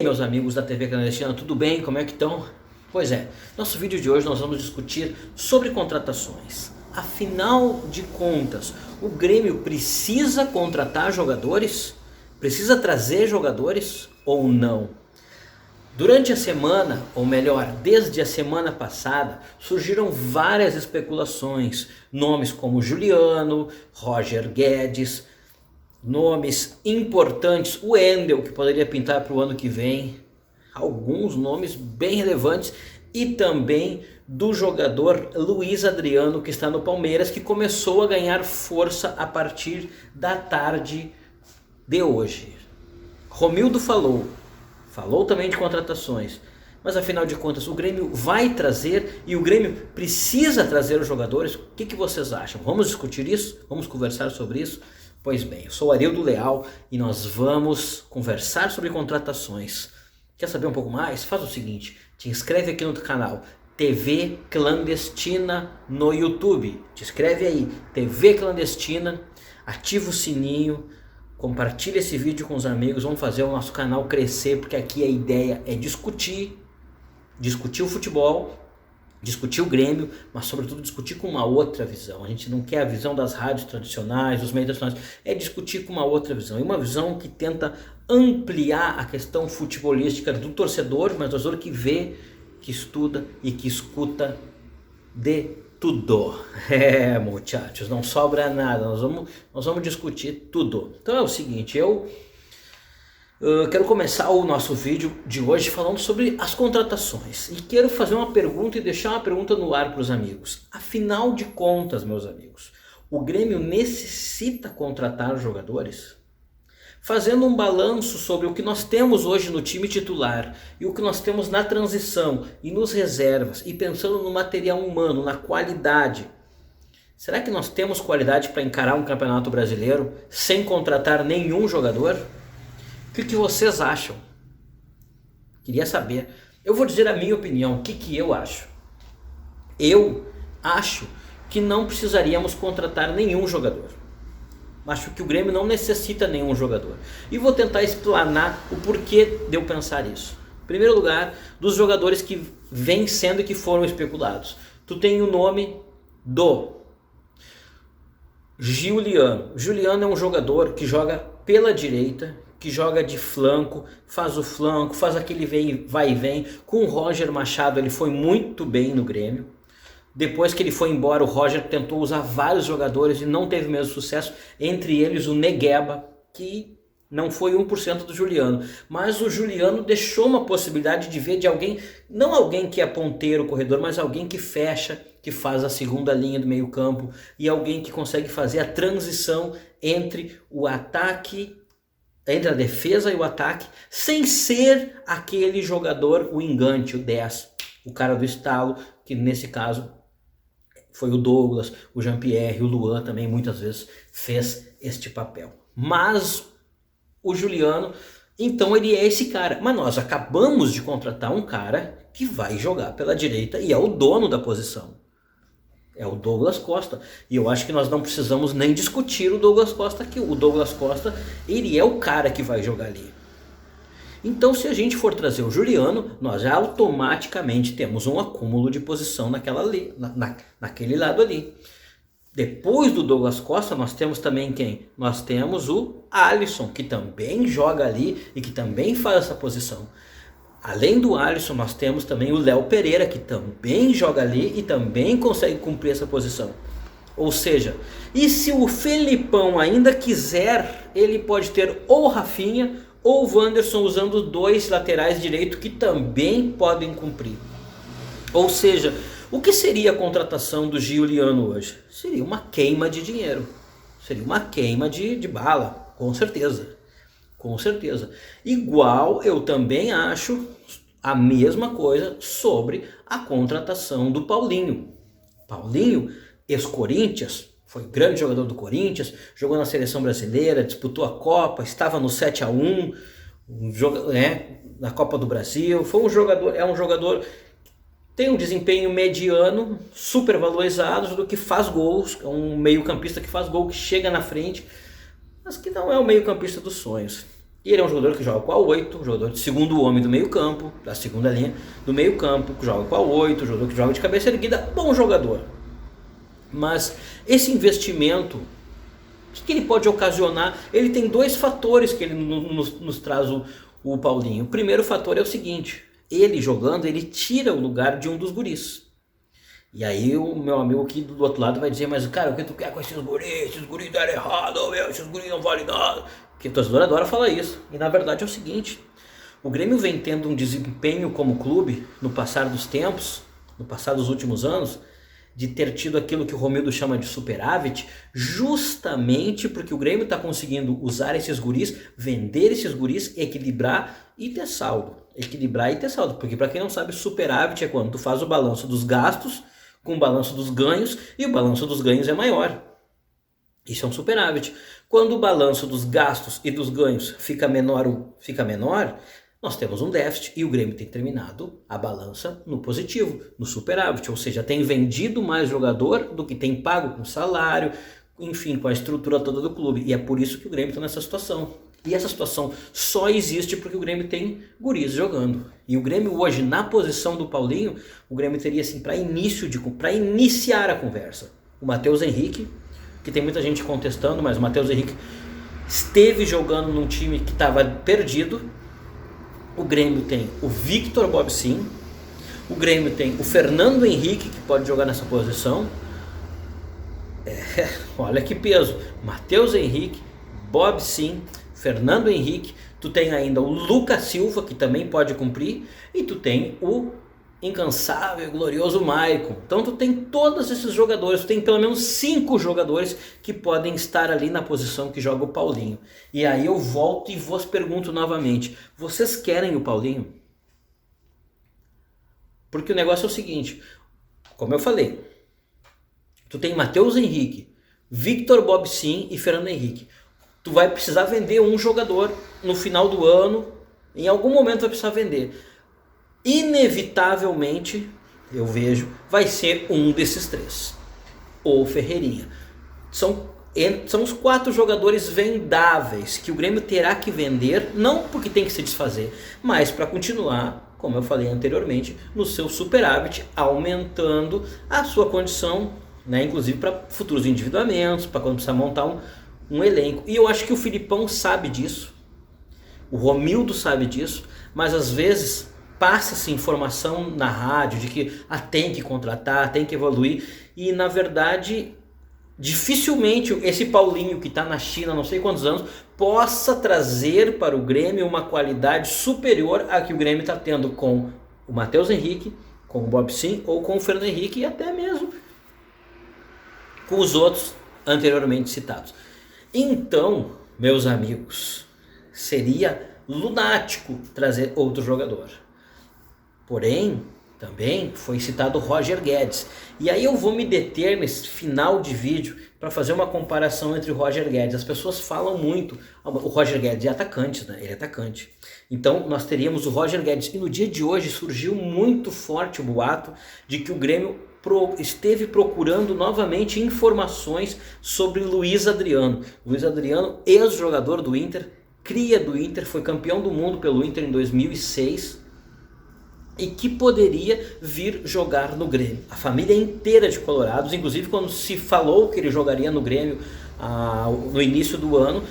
Meus amigos da TV Clandestina, tudo bem? Como é que estão? Pois é, nosso vídeo de hoje nós vamos discutir sobre contratações. Afinal de contas, o Grêmio precisa contratar jogadores? Precisa trazer jogadores ou não? Durante a semana, ou melhor, desde a semana passada, surgiram várias especulações. Nomes como Juliano, Roger Guedes, nomes importantes, o Wendel, que poderia pintar para o ano que vem, alguns nomes bem relevantes, e também do jogador Luiz Adriano, que está no Palmeiras, que começou a ganhar força a partir da tarde de hoje. Romildo falou também de contratações, mas afinal de contas o Grêmio vai trazer e o Grêmio precisa trazer os jogadores? O que vocês acham? Vamos discutir isso? Vamos conversar sobre isso? Pois bem, eu sou Arildo Leal e nós vamos conversar sobre contratações. Quer saber um pouco mais? Faz o seguinte, te inscreve aqui no canal TV Clandestina no YouTube. Te inscreve aí, TV Clandestina, ativa o sininho, compartilha esse vídeo com os amigos, vamos fazer o nosso canal crescer, porque aqui a ideia é discutir o futebol, discutir o Grêmio, mas sobretudo discutir com uma outra visão. A gente não quer a visão das rádios tradicionais, dos meios tradicionais, é discutir com uma outra visão, e uma visão que tenta ampliar a questão futebolística do torcedor, mas do torcedor que vê, que estuda e que escuta de tudo. Muchachos, não sobra nada, nós vamos discutir tudo. Então é o seguinte, eu quero começar o nosso vídeo de hoje falando sobre as contratações. E quero fazer uma pergunta e deixar uma pergunta no ar para os amigos. Afinal de contas, meus amigos, o Grêmio necessita contratar jogadores? Fazendo um balanço sobre o que nós temos hoje no time titular e o que nós temos na transição e nos reservas, e pensando no material humano, na qualidade, será que nós temos qualidade para encarar um campeonato brasileiro sem contratar nenhum jogador? O que vocês acham? Queria saber. Eu vou dizer a minha opinião. O que eu acho? Eu acho que não precisaríamos contratar nenhum jogador. Acho que o Grêmio não necessita nenhum jogador. E vou tentar explanar o porquê de eu pensar isso. Em primeiro lugar, dos jogadores que vêm sendo e que foram especulados. Tu tem o nome do Juliano. Juliano é um jogador que joga pela direita, que joga de flanco, faz aquele vai e vem. Com o Roger Machado ele foi muito bem no Grêmio. Depois que ele foi embora, o Roger tentou usar vários jogadores e não teve o mesmo sucesso, entre eles o Negueba, que não foi 1% do Juliano. Mas o Juliano deixou uma possibilidade de ver de alguém, não alguém que é ponteiro, corredor, mas alguém que fecha, que faz a segunda linha do meio campo, e alguém que consegue fazer a transição entre o ataque, entre a defesa e o ataque, sem ser aquele jogador, o engante, o 10, o cara do estalo, que nesse caso foi o Douglas, o Jean-Pierre, o Luan também muitas vezes fez este papel. Mas o Juliano, então ele é esse cara. Mas nós acabamos de contratar um cara que vai jogar pela direita e é o dono da posição. É o Douglas Costa. E eu acho que nós não precisamos nem discutir o Douglas Costa aqui. O Douglas Costa, ele é o cara que vai jogar ali. Então, se a gente for trazer o Juliano, nós já automaticamente temos um acúmulo de posição naquele lado ali. Depois do Douglas Costa, nós temos também quem? Nós temos o Alisson, que também joga ali e que também faz essa posição. Além do Alisson, nós temos também o Léo Pereira, que também joga ali e também consegue cumprir essa posição. Ou seja, e se o Felipão ainda quiser, ele pode ter ou o Rafinha ou o Wanderson, usando dois laterais direitos que também podem cumprir. Ou seja, o que seria a contratação do Juliano hoje? Seria uma queima de dinheiro. Seria uma queima de bala, com certeza. Com certeza. Igual eu também acho a mesma coisa sobre a contratação do Paulinho. Paulinho, ex-Corinthians, foi grande jogador do Corinthians, jogou na seleção brasileira, disputou a Copa, estava no 7-1, na Copa do Brasil. Foi um jogador, é um jogador que tem um desempenho mediano, super valorizado, do que faz gols, é um meio-campista que faz gol, que chega na frente, mas que não é o meio-campista dos sonhos. E ele é um jogador que joga com a 8, jogador de segundo homem do meio campo, da segunda linha do meio campo, que joga com a 8, jogador que joga de cabeça erguida, bom jogador. Mas esse investimento, o que ele pode ocasionar? Ele tem dois fatores que ele nos traz o Paulinho. O primeiro fator é o seguinte, ele jogando, ele tira o lugar de um dos guris. E aí o meu amigo aqui do outro lado vai dizer, mas cara, o que tu quer com esses guris deram errado, meu, esses guris não valem nada. Porque o torcedor adora falar isso. E na verdade é o seguinte, o Grêmio vem tendo um desempenho como clube no passar dos tempos, no passar dos últimos anos, de ter tido aquilo que o Romildo chama de superávit, justamente porque o Grêmio está conseguindo usar esses guris, vender esses guris, equilibrar e ter saldo. Equilibrar e ter saldo, porque para quem não sabe, superávit é quando tu faz o balanço dos gastos com o balanço dos ganhos e o balanço dos ganhos é maior. Isso é um superávit. Quando o balanço dos gastos e dos ganhos fica menor, nós temos um déficit e o Grêmio tem terminado a balança no positivo, no superávit, ou seja, tem vendido mais jogador do que tem pago com salário, enfim, com a estrutura toda do clube. E é por isso que o Grêmio está nessa situação. E essa situação só existe porque o Grêmio tem guris jogando. E o Grêmio hoje, na posição do Paulinho, o Grêmio teria assim, para iniciar a conversa, o Matheus Henrique, que tem muita gente contestando, mas o Matheus Henrique esteve jogando num time que estava perdido. O Grêmio tem o Victor Bobsin, o Grêmio tem o Fernando Henrique, que pode jogar nessa posição. Olha que peso, Matheus Henrique, Bobsin, Fernando Henrique, tu tem ainda o Lucas Silva, que também pode cumprir, e tu tem o incansável e glorioso Maicon. Então tu tem todos esses jogadores, tu tem pelo menos 5 jogadores que podem estar ali na posição que joga o Paulinho. E aí eu volto e vos pergunto novamente, vocês querem o Paulinho? Porque o negócio é o seguinte, como eu falei, tu tem Matheus Henrique, Victor Bobsin e Fernando Henrique. Tu vai precisar vender um jogador no final do ano, em algum momento vai precisar vender. Inevitavelmente, eu vejo, vai ser um desses 3. Ou Ferreirinha. São os 4 jogadores vendáveis que o Grêmio terá que vender, não porque tem que se desfazer, mas para continuar, como eu falei anteriormente, no seu superávit, aumentando a sua condição, né, inclusive para futuros endividamentos, para quando precisar montar um elenco. E eu acho que o Filipão sabe disso, o Romildo sabe disso, mas às vezes passa-se informação na rádio de que tem que contratar, tem que evoluir, e na verdade dificilmente esse Paulinho que está na China há não sei quantos anos possa trazer para o Grêmio uma qualidade superior à que o Grêmio está tendo com o Matheus Henrique, com o Bobsin ou com o Fernando Henrique e até mesmo com os outros anteriormente citados. Então, meus amigos, seria lunático trazer outro jogador. Porém, também foi citado o Roger Guedes. E aí eu vou me deter nesse final de vídeo para fazer uma comparação entre o Roger Guedes. As pessoas falam muito, o Roger Guedes é atacante, né? Ele é atacante. Então nós teríamos o Roger Guedes. E no dia de hoje surgiu muito forte o boato de que o Grêmio esteve procurando novamente informações sobre Luiz Adriano. Luiz Adriano, ex-jogador do Inter, cria do Inter, foi campeão do mundo pelo Inter em 2006 e que poderia vir jogar no Grêmio. A família inteira de colorados, inclusive quando se falou que ele jogaria no Grêmio no início do ano,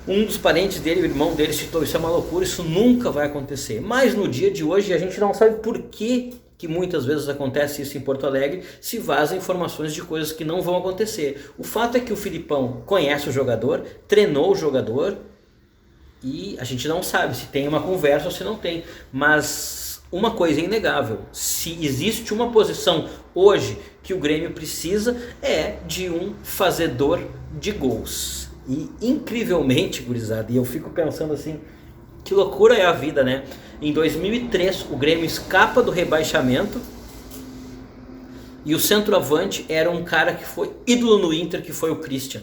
um dos parentes dele, o irmão dele, citou: isso é uma loucura, isso nunca vai acontecer. Mas no dia de hoje a gente não sabe por que muitas vezes acontece isso em Porto Alegre, se vazam informações de coisas que não vão acontecer. O fato é que o Filipão conhece o jogador, treinou o jogador, e a gente não sabe se tem uma conversa ou se não tem. Mas uma coisa é inegável, se existe uma posição hoje que o Grêmio precisa, é de um fazedor de gols. E incrivelmente, gurizada, e eu fico pensando assim, que loucura é a vida, né? Em 2003 o Grêmio escapa do rebaixamento e o centroavante era um cara que foi ídolo no Inter, que foi o Christian.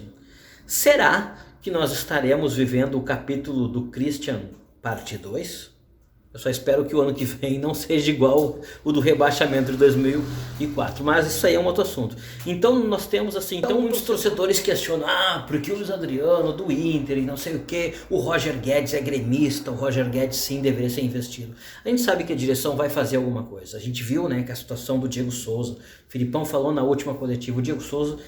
Será que nós estaremos vivendo o capítulo do Christian parte 2? Eu só espero que o ano que vem não seja igual o do rebaixamento de 2004. Mas isso aí é um outro assunto. Então nós temos assim, então muitos torcedores questionam, porque o Luiz Adriano do Inter e não sei o que, o Roger Guedes é gremista, o Roger Guedes sim deveria ser investido. A gente sabe que a direção vai fazer alguma coisa. A gente viu, né, que a situação do Diego Souza, o Filipão falou na última coletiva, o Diego Souza,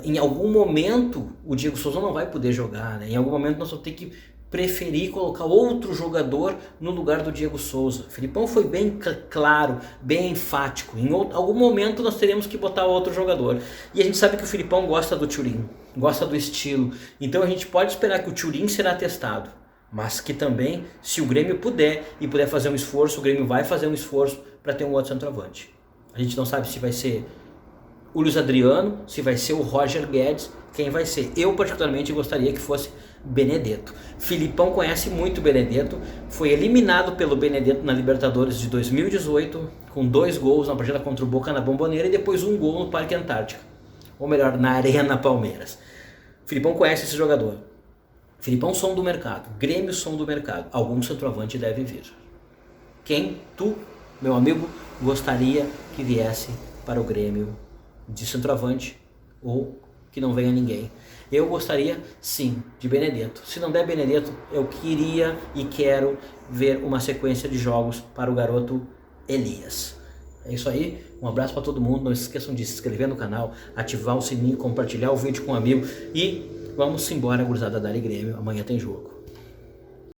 em algum momento o Diego Souza não vai poder jogar, né? Em algum momento nós vamos ter que preferir colocar outro jogador no lugar do Diego Souza. O Filipão foi bem claro, bem enfático. Em algum momento nós teremos que botar outro jogador. E a gente sabe que o Filipão gosta do Thuram, gosta do estilo. Então a gente pode esperar que o Thuram será testado. Mas que também, se o Grêmio puder fazer um esforço, o Grêmio vai fazer um esforço para ter um outro centroavante. A gente não sabe se vai ser o Luiz Adriano, se vai ser o Roger Guedes, quem vai ser. Eu particularmente gostaria que fosse Benedetto. Filipão conhece muito o Benedetto, foi eliminado pelo Benedetto na Libertadores de 2018, com 2 gols na partida contra o Boca na Bombonera e depois 1 gol no Parque Antártica, ou melhor, na Arena Palmeiras. Filipão conhece esse jogador. Filipão, som do mercado. Grêmio, som do mercado. Algum centroavante deve vir. Quem tu, meu amigo, gostaria que viesse para o Grêmio de centroavante ou que não venha ninguém? Eu gostaria sim de Benedetto. Se não der Benedetto, eu queria e quero ver uma sequência de jogos para o garoto Elias. É isso aí, um abraço para todo mundo. Não se esqueçam de se inscrever no canal, ativar o sininho, compartilhar o vídeo com um amigo e vamos embora, gurizada, Dali Grêmio. Amanhã tem jogo.